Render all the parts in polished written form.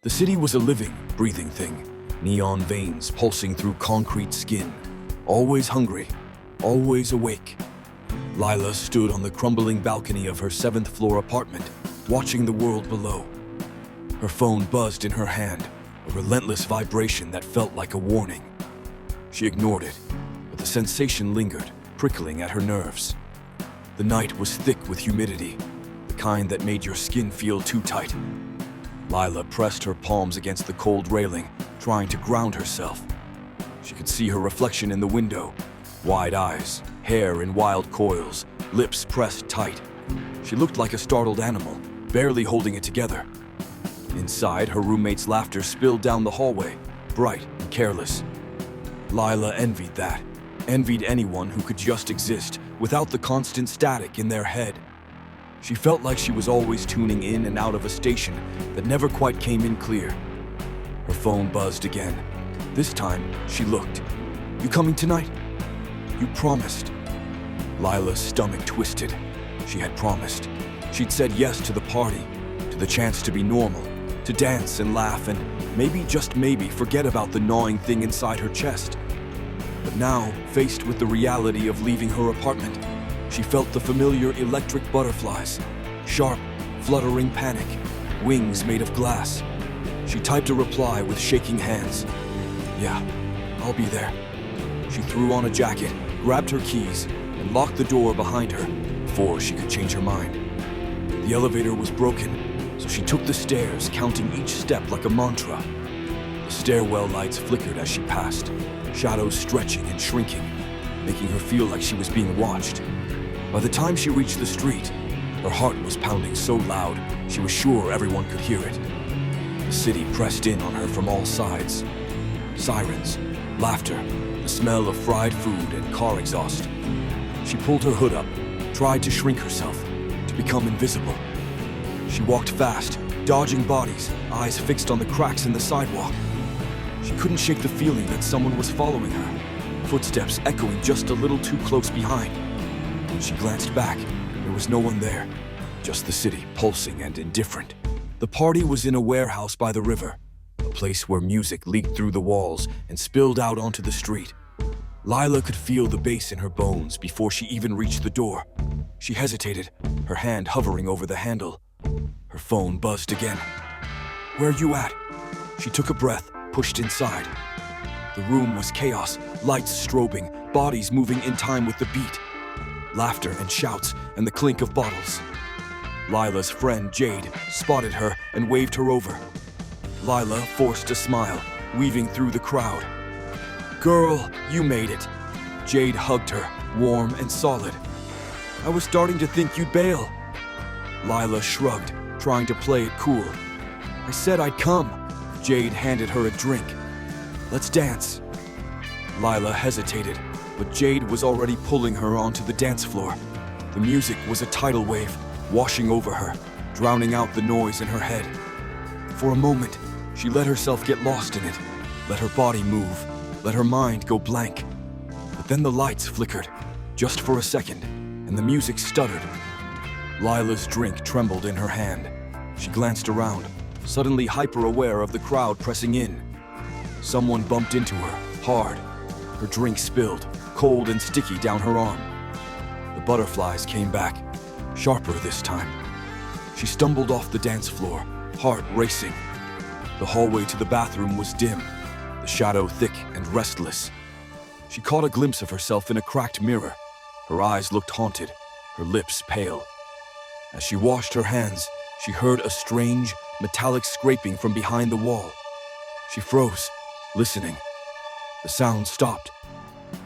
The city was a living, breathing thing, neon veins pulsing through concrete skin, always hungry, always awake. Lila stood on the crumbling balcony of her 7th-floor apartment, watching the world below. Her phone buzzed in her hand, a relentless vibration that felt like a warning. She ignored it, but the sensation lingered, prickling at her nerves. The night was thick with humidity, the kind that made your skin feel too tight. Lila pressed her palms against the cold railing, trying to ground herself. She could see her reflection in the window, wide eyes, hair in wild coils, lips pressed tight. She looked like a startled animal, barely holding it together. Inside, her roommate's laughter spilled down the hallway, bright and careless. Lila envied that, envied anyone who could just exist without the constant static in their head. She felt like she was always tuning in and out of a station that never quite came in clear. Her phone buzzed again. This time, she looked. "You coming tonight?" "You promised." Lila's stomach twisted. She had promised. She'd said yes to the party, to the chance to be normal, to dance and laugh and maybe, just maybe, forget about the gnawing thing inside her chest. But now, faced with the reality of leaving her apartment, she felt the familiar electric butterflies, sharp, fluttering panic, wings made of glass. She typed a reply with shaking hands. "Yeah, I'll be there." She threw on a jacket, grabbed her keys, and locked the door behind her before she could change her mind. The elevator was broken, so she took the stairs, counting each step like a mantra. The stairwell lights flickered as she passed, shadows stretching and shrinking, making her feel like she was being watched. By the time she reached the street, her heart was pounding so loud she was sure everyone could hear it. The city pressed in on her from all sides. Sirens, laughter, the smell of fried food and car exhaust. She pulled her hood up, tried to shrink herself, to become invisible. She walked fast, dodging bodies, eyes fixed on the cracks in the sidewalk. She couldn't shake the feeling that someone was following her, footsteps echoing just a little too close behind. When she glanced back, there was no one there, just the city pulsing and indifferent. The party was in a warehouse by the river, a place where music leaked through the walls and spilled out onto the street. Lila could feel the bass in her bones before she even reached the door. She hesitated, her hand hovering over the handle. Her phone buzzed again. "Where are you at?" She took a breath, pushed inside. The room was chaos, lights strobing, bodies moving in time with the beat. Laughter and shouts and the clink of bottles. Lila's friend Jade spotted her and waved her over. Lila forced a smile, weaving through the crowd. "Girl, you made it." Jade hugged her, warm and solid. "I was starting to think you'd bail." Lila shrugged, trying to play it cool. "I said I'd come." Jade handed her a drink. "Let's dance." Lila hesitated, but Jade was already pulling her onto the dance floor. The music was a tidal wave, washing over her, drowning out the noise in her head. For a moment, she let herself get lost in it, let her body move, let her mind go blank. But then the lights flickered, just for a second, and the music stuttered. Lila's drink trembled in her hand. She glanced around, suddenly hyper-aware of the crowd pressing in. Someone bumped into her, hard. Her drink spilled, cold and sticky down her arm. The butterflies came back, sharper this time. She stumbled off the dance floor, heart racing. The hallway to the bathroom was dim, the shadow thick and restless. She caught a glimpse of herself in a cracked mirror. Her eyes looked haunted, her lips pale. As she washed her hands, she heard a strange, metallic scraping from behind the wall. She froze, listening. The sound stopped.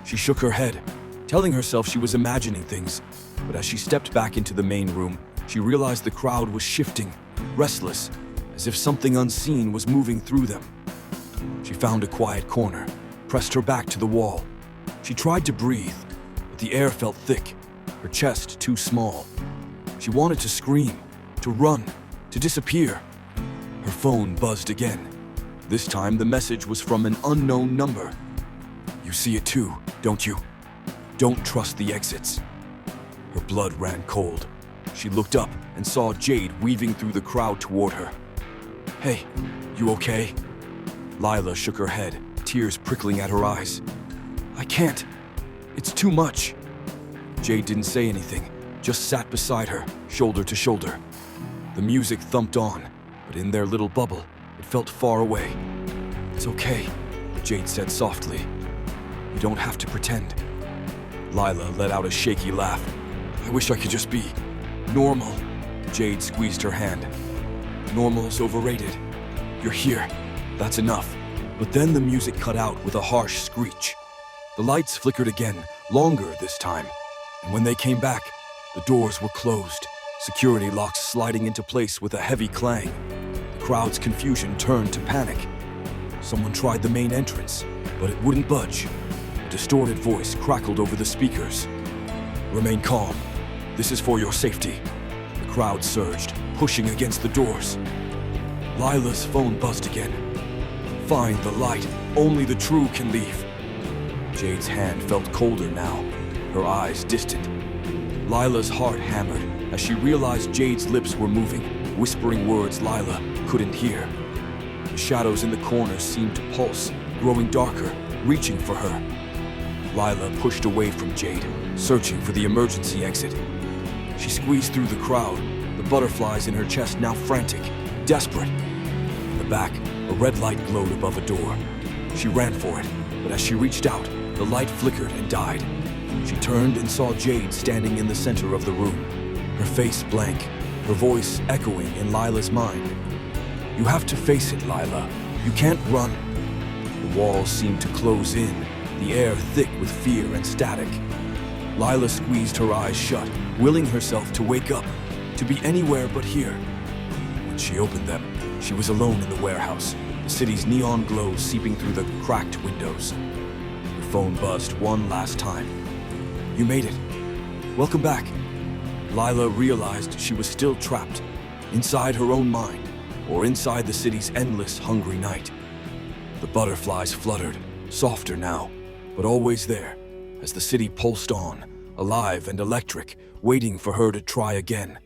She shook her head, telling herself she was imagining things. But as she stepped back into the main room, she realized the crowd was shifting, restless, as if something unseen was moving through them. She found a quiet corner, pressed her back to the wall. She tried to breathe, but the air felt thick, her chest too small. She wanted to scream, to run, to disappear. Her phone buzzed again. This time the message was from an unknown number. "You see it too, don't you? Don't trust the exits." Her blood ran cold. She looked up and saw Jade weaving through the crowd toward her. Hey, you okay? Lila shook her head, tears prickling at her eyes. I can't. It's too much. Jade didn't say anything, just sat beside her, shoulder to shoulder. The music thumped on, but in their little bubble, it felt far away. It's okay, Jade said softly. You don't have to pretend. Lila let out a shaky laugh. I wish I could just be normal. Jade squeezed her hand. Normal's overrated. You're here. That's enough. But then the music cut out with a harsh screech. The lights flickered again, longer this time. And when they came back, the doors were closed, security locks sliding into place with a heavy clang. The crowd's confusion turned to panic. Someone tried the main entrance, but it wouldn't budge. A distorted voice crackled over the speakers. Remain calm. This is for your safety. The crowd surged, pushing against the doors. Lila's phone buzzed again. Find the light. Only the true can leave. Jade's hand felt colder now, her eyes distant. Lila's heart hammered as she realized Jade's lips were moving, whispering words Lila couldn't hear. The shadows in the corners seemed to pulse, growing darker, reaching for her. Lila pushed away from Jade, searching for the emergency exit. She squeezed through the crowd, the butterflies in her chest now frantic, desperate. In the back, a red light glowed above a door. She ran for it, but as she reached out, the light flickered and died. She turned and saw Jade standing in the center of the room, her face blank, her voice echoing in Lila's mind. You have to face it, Lila. You can't run. The walls seemed to close in, the air thick with fear and static. Lila squeezed her eyes shut, willing herself to wake up, to be anywhere but here. When she opened them, she was alone in the warehouse, the city's neon glow seeping through the cracked windows. Her phone buzzed one last time. You made it. Welcome back. Lila realized she was still trapped, inside her own mind, or inside the city's endless, hungry night. The butterflies fluttered, softer now, but always there, as the city pulsed on, alive and electric, waiting for her to try again.